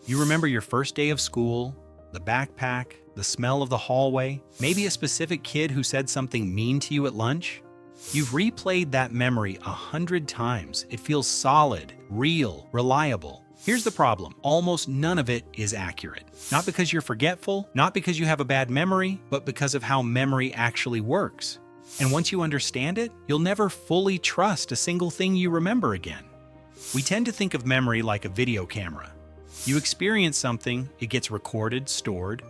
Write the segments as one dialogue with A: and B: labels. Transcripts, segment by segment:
A: You remember your first day of school, the backpack, the smell of the hallway, maybe a specific kid who said something mean to you at lunch? You've replayed that memory 100 times. It feels solid, real, reliable. Here's the problem. Almost none of it is accurate. Not because you're forgetful, not because you have a bad memory, but because of how memory actually works. And once you understand it, you'll never fully trust a single thing you remember again. We tend to think of memory like a video camera. You experience something, it gets recorded, stored,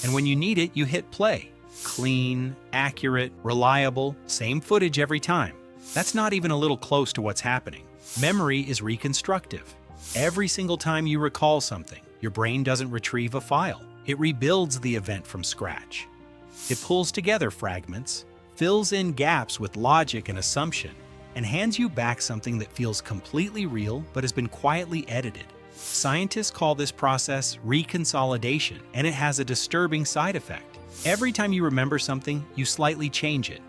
A: and when you need it, you hit play. Clean, accurate, reliable, same footage every time. That's not even a little close to what's happening. Memory is reconstructive. Every single time you recall something, your brain doesn't retrieve a file. It rebuilds the event from scratch. It pulls together fragments, fills in gaps with logic and assumption, and hands you back something that feels completely real but has been quietly edited. Scientists call this process reconsolidation, and it has a disturbing side effect. Every time you remember something, you slightly change it.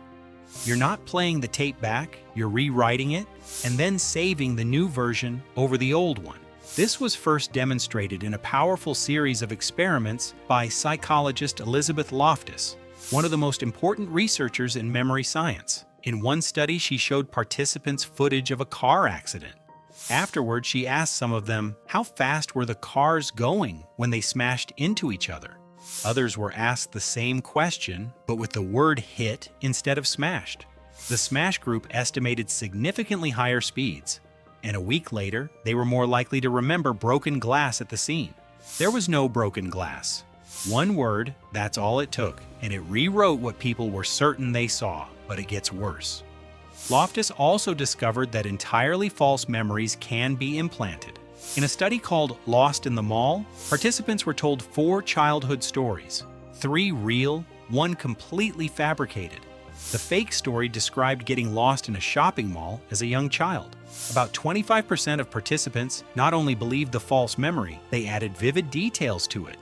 A: You're not playing the tape back, you're rewriting it, and then saving the new version over the old one. This was first demonstrated in a powerful series of experiments by psychologist Elizabeth Loftus, one of the most important researchers in memory science. In one study, she showed participants footage of a car accident. Afterward, she asked some of them, how fast were the cars going when they smashed into each other? Others were asked the same question, but with the word hit instead of smashed. The smash group estimated significantly higher speeds, and a week later, they were more likely to remember broken glass at the scene. There was no broken glass. One word, that's all it took, and it rewrote what people were certain they saw, but it gets worse. Loftus also discovered that entirely false memories can be implanted. In a study called Lost in the Mall, participants were told 4 childhood stories, 3 real, 1 completely fabricated. The fake story described getting lost in a shopping mall as a young child. About 25% of participants not only believed the false memory, they added vivid details to it.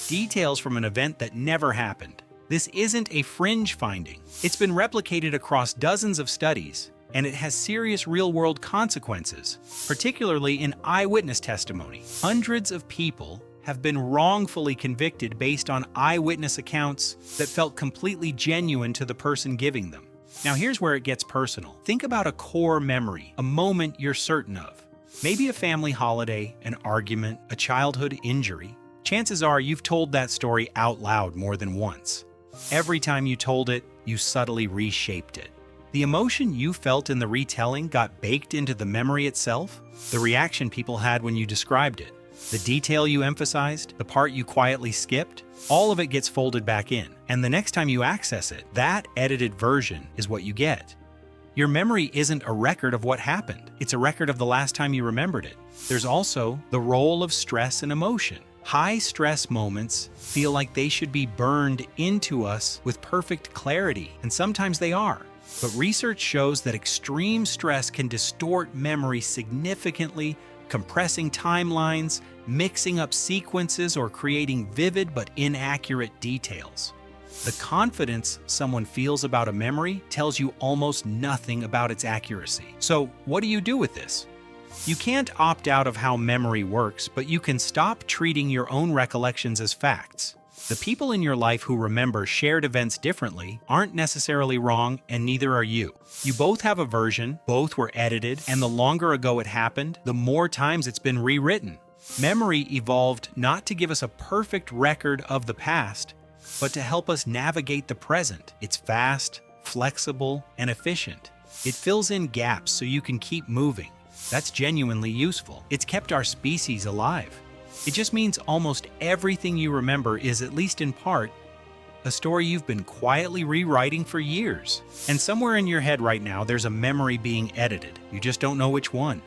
A: Details from an event that never happened. This isn't a fringe finding. It's been replicated across dozens of studies, and it has serious real-world consequences, particularly in eyewitness testimony. Hundreds of people have been wrongfully convicted based on eyewitness accounts that felt completely genuine to the person giving them. Now here's where it gets personal. Think about a core memory, a moment you're certain of. Maybe a family holiday, an argument, a childhood injury. Chances are you've told that story out loud more than once. Every time you told it, you subtly reshaped it. The emotion you felt in the retelling got baked into the memory itself, the reaction people had when you described it, the detail you emphasized, the part you quietly skipped, all of it gets folded back in. And the next time you access it, that edited version is what you get. Your memory isn't a record of what happened. It's a record of the last time you remembered it. There's also the role of stress and emotion. High stress moments feel like they should be burned into us with perfect clarity, and sometimes they are. But research shows that extreme stress can distort memory significantly, compressing timelines, mixing up sequences, or creating vivid but inaccurate details. The confidence someone feels about a memory tells you almost nothing about its accuracy. So, what do you do with this? You can't opt out of how memory works, but you can stop treating your own recollections as facts. The people in your life who remember shared events differently aren't necessarily wrong, and neither are you. You both have a version, both were edited, and the longer ago it happened, the more times it's been rewritten. Memory evolved not to give us a perfect record of the past, but to help us navigate the present. It's fast, flexible, and efficient. It fills in gaps so you can keep moving. That's genuinely useful. It's kept our species alive. It just means almost everything you remember is, at least in part, a story you've been quietly rewriting for years. And somewhere in your head right now, there's a memory being edited. You just don't know which one.